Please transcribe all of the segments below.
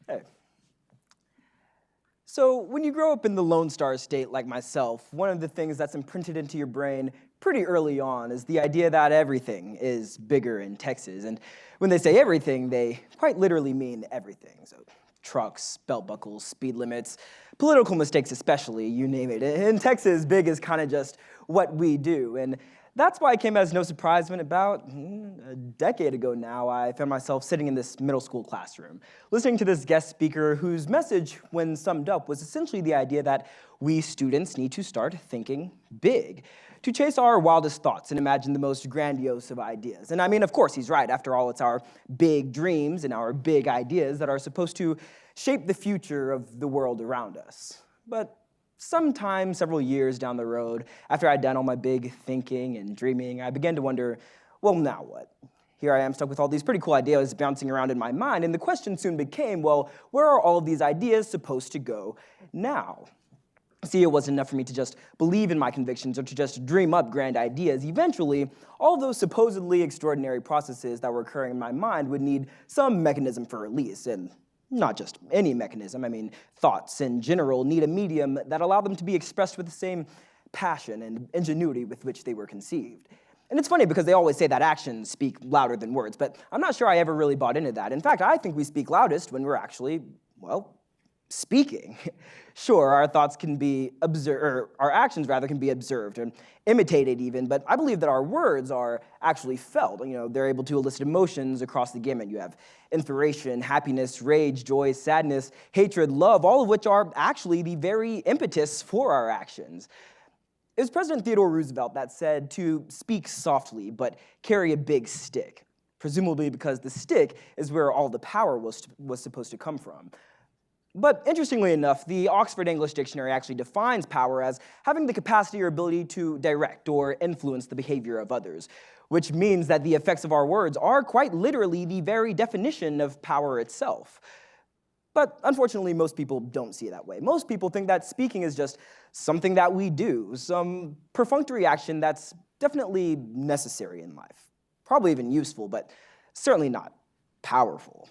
Hey. So when you grow up in the Lone Star State like myself, one of the things that's imprinted into your brain pretty early on is the idea that everything is bigger in Texas. And when they say everything, they quite literally mean everything. So trucks, belt buckles, speed limits, political mistakes especially, you name it. In Texas, big is kind of just what we do. And that's why it came as no surprise when about a decade ago now, I found myself sitting in this middle school classroom, listening to this guest speaker whose message, when summed up, was essentially the idea that we students need to start thinking big, to chase our wildest thoughts and imagine the most grandiose of ideas. And I mean, of course, he's right. After all, it's our big dreams and our big ideas that are supposed to shape the future of the world around us. But sometime several years down the road, after I'd done all my big thinking and dreaming, I began to wonder, well, now what? Here I am stuck with all these pretty cool ideas bouncing around in my mind, and the question soon became, well, where are all of these ideas supposed to go now? See, it wasn't enough for me to just believe in my convictions or to just dream up grand ideas. Eventually, all those supposedly extraordinary processes that were occurring in my mind would need some mechanism for release, and not just any mechanism. I mean, thoughts in general need a medium that allow them to be expressed with the same passion and ingenuity with which they were conceived. And it's funny because they always say that actions speak louder than words, but I'm not sure I ever really bought into that. In fact, I think we speak loudest when we're actually, well, speaking. Sure, our thoughts can be observed, or our actions rather can be observed and imitated even, but I believe that our words are actually felt. You know, they're able to elicit emotions across the gamut. You have inspiration, happiness, rage, joy, sadness, hatred, love, all of which are actually the very impetus for our actions. It was President Theodore Roosevelt that said to speak softly, but carry a big stick, presumably because the stick is where all the power was supposed to come from. But interestingly enough, the Oxford English Dictionary actually defines power as having the capacity or ability to direct or influence the behavior of others, which means that the effects of our words are quite literally the very definition of power itself. But unfortunately, most people don't see it that way. Most people think that speaking is just something that we do, some perfunctory action that's definitely necessary in life. Probably even useful, but certainly not powerful.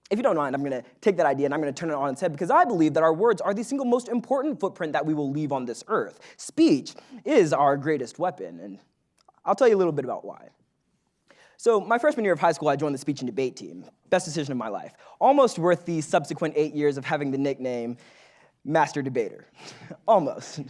If you don't mind, I'm going to take that idea and I'm going to turn it on its head because I believe that our words are the single most important footprint that we will leave on this earth. Speech is our greatest weapon, and I'll tell you a little bit about why. So my freshman year of high school, I joined the speech and debate team. Best decision of my life. Almost worth the subsequent 8 years of having the nickname Master Debater. Almost.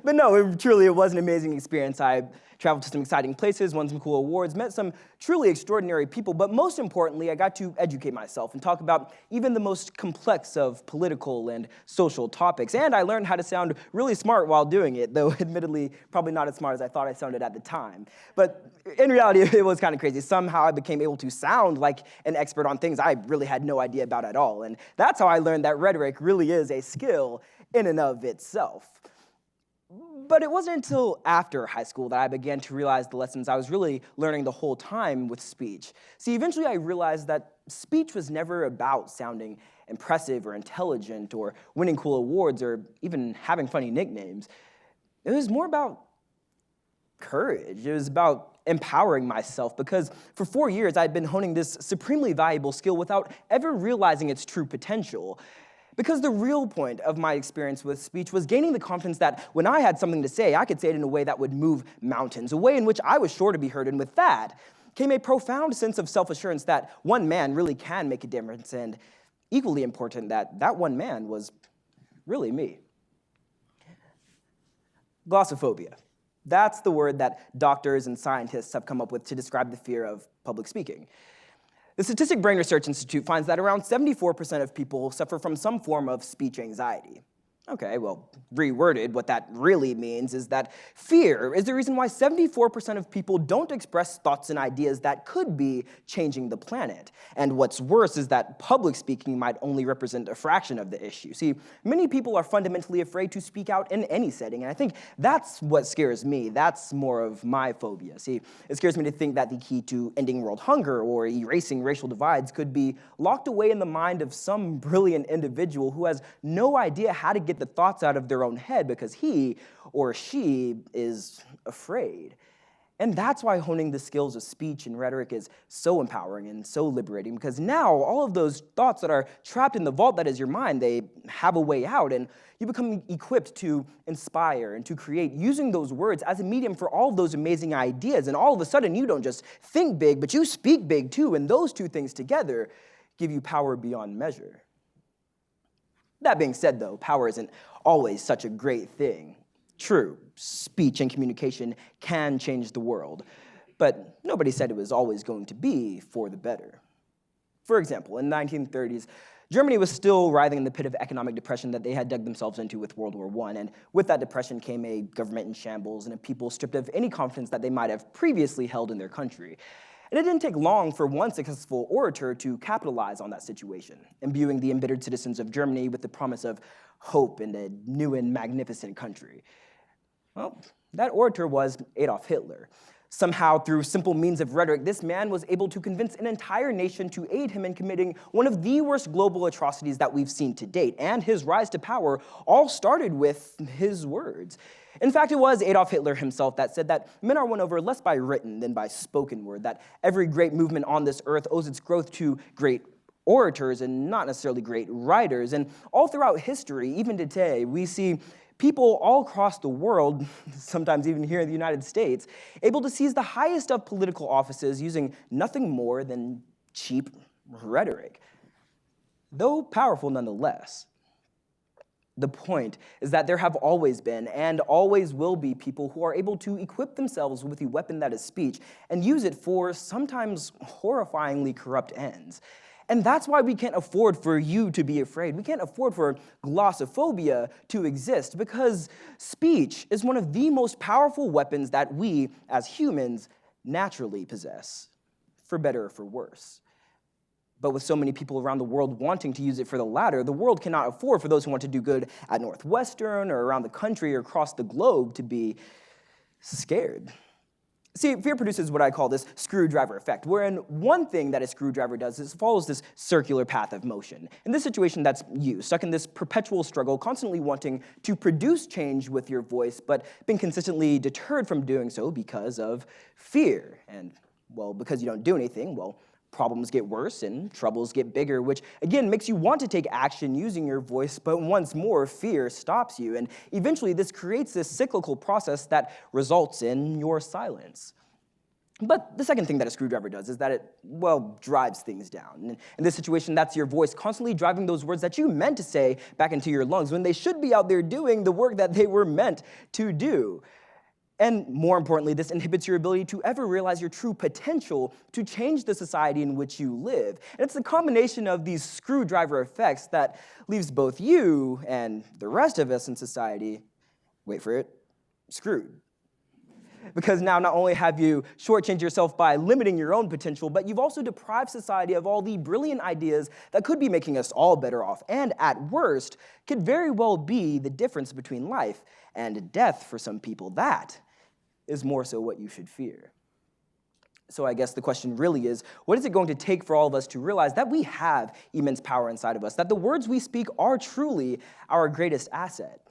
But no, it was an amazing experience. I traveled to some exciting places, won some cool awards, met some truly extraordinary people, but most importantly, I got to educate myself and talk about even the most complex of political and social topics. And I learned how to sound really smart while doing it, though admittedly, probably not as smart as I thought I sounded at the time. But in reality, it was kind of crazy. Somehow I became able to sound like an expert on things I really had no idea about at all. And that's how I learned that rhetoric really is a skill in and of itself. But it wasn't until after high school that I began to realize the lessons I was really learning the whole time with speech. See, eventually I realized that speech was never about sounding impressive or intelligent or winning cool awards or even having funny nicknames. It was more about courage. It was about empowering myself because for 4 years I'd been honing this supremely valuable skill without ever realizing its true potential. Because the real point of my experience with speech was gaining the confidence that when I had something to say, I could say it in a way that would move mountains, a way in which I was sure to be heard. And with that came a profound sense of self-assurance that one man really can make a difference, and equally important, that one man was really me. Glossophobia. That's the word that doctors and scientists have come up with to describe the fear of public speaking. The Statistic Brain Research Institute finds that around 74% of people suffer from some form of speech anxiety. Okay, well, reworded, what that really means is that fear is the reason why 74% of people don't express thoughts and ideas that could be changing the planet. And what's worse is that public speaking might only represent a fraction of the issue. See, many people are fundamentally afraid to speak out in any setting, and I think that's what scares me. That's more of my phobia. See, it scares me to think that the key to ending world hunger or erasing racial divides could be locked away in the mind of some brilliant individual who has no idea how to get the thoughts out of their own head because he or she is afraid. And that's why honing the skills of speech and rhetoric is so empowering and so liberating, because now all of those thoughts that are trapped in the vault that is your mind, they have a way out, and you become equipped to inspire and to create using those words as a medium for all of those amazing ideas. And all of a sudden, you don't just think big, but you speak big too, and those two things together give you power beyond measure. That being said, though, power isn't always such a great thing. True, speech and communication can change the world, but nobody said it was always going to be for the better. For example, in the 1930s, Germany was still writhing in the pit of economic depression that they had dug themselves into with World War I, and with that depression came a government in shambles and a people stripped of any confidence that they might have previously held in their country. And it didn't take long for one successful orator to capitalize on that situation, imbuing the embittered citizens of Germany with the promise of hope in a new and magnificent country. Well, that orator was Adolf Hitler. Somehow, through simple means of rhetoric, this man was able to convince an entire nation to aid him in committing one of the worst global atrocities that we've seen to date, and his rise to power all started with his words. In fact, it was Adolf Hitler himself that said that men are won over less by written than by spoken word, that every great movement on this earth owes its growth to great orators and not necessarily great writers. And all throughout history, even today, we see people all across the world, sometimes even here in the United States, able to seize the highest of political offices using nothing more than cheap rhetoric, though powerful nonetheless. The point is that there have always been and always will be people who are able to equip themselves with the weapon that is speech and use it for sometimes horrifyingly corrupt ends. And that's why we can't afford for you to be afraid. We can't afford for glossophobia to exist, because speech is one of the most powerful weapons that we, as humans, naturally possess, for better or for worse. But with so many people around the world wanting to use it for the latter, the world cannot afford for those who want to do good at Northwestern or around the country or across the globe to be scared. See, fear produces what I call this screwdriver effect, wherein one thing that a screwdriver does is follows this circular path of motion. In this situation, that's you, stuck in this perpetual struggle, constantly wanting to produce change with your voice, but being consistently deterred from doing so because of fear. And, well, because you don't do anything, well, problems get worse and troubles get bigger, which again makes you want to take action using your voice, but once more, fear stops you. And eventually this creates this cyclical process that results in your silence. But the second thing that a screwdriver does is that it, well, drives things down. And in this situation, that's your voice constantly driving those words that you meant to say back into your lungs when they should be out there doing the work that they were meant to do. And more importantly, this inhibits your ability to ever realize your true potential to change the society in which you live. And it's the combination of these screwdriver effects that leaves both you and the rest of us in society, wait for it, screwed. Because now not only have you shortchanged yourself by limiting your own potential, but you've also deprived society of all the brilliant ideas that could be making us all better off, and at worst, could very well be the difference between life and death for some people. That is more so what you should fear. So I guess the question really is, what is it going to take for all of us to realize that we have immense power inside of us, that the words we speak are truly our greatest asset?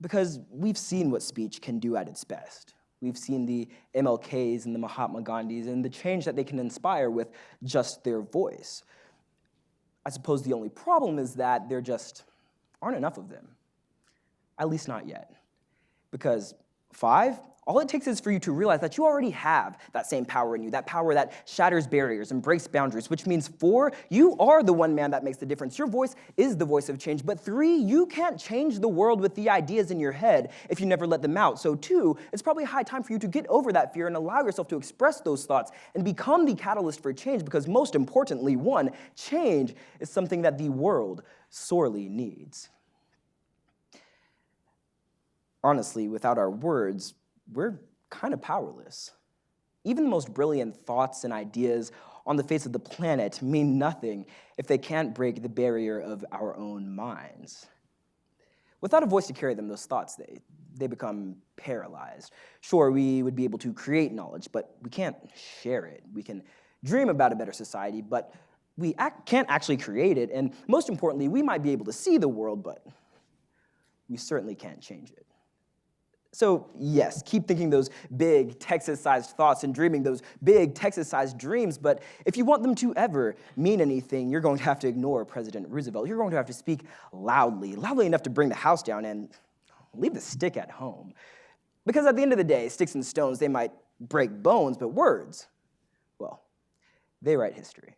Because we've seen what speech can do at its best. We've seen the MLKs and the Mahatma Gandhis and the change that they can inspire with just their voice. I suppose the only problem is that there just aren't enough of them, at least not yet. Because 5, all it takes is for you to realize that you already have that same power in you, that power that shatters barriers and breaks boundaries, which means 4, you are the one man that makes the difference. Your voice is the voice of change. But 3, you can't change the world with the ideas in your head if you never let them out. So 2, it's probably high time for you to get over that fear and allow yourself to express those thoughts and become the catalyst for change, because most importantly, 1, change is something that the world sorely needs. Honestly, without our words, we're kind of powerless. Even the most brilliant thoughts and ideas on the face of the planet mean nothing if they can't break the barrier of our own minds. Without a voice to carry them, those thoughts, they become paralyzed. Sure, we would be able to create knowledge, but we can't share it. We can dream about a better society, but we can't actually create it. And most importantly, we might be able to see the world, but we certainly can't change it. So yes, keep thinking those big Texas-sized thoughts and dreaming those big Texas-sized dreams, but if you want them to ever mean anything, you're going to have to ignore President Roosevelt. You're going to have to speak loudly enough to bring the house down, and leave the stick at home. Because at the end of the day, sticks and stones, they might break bones, but words, well, they write history.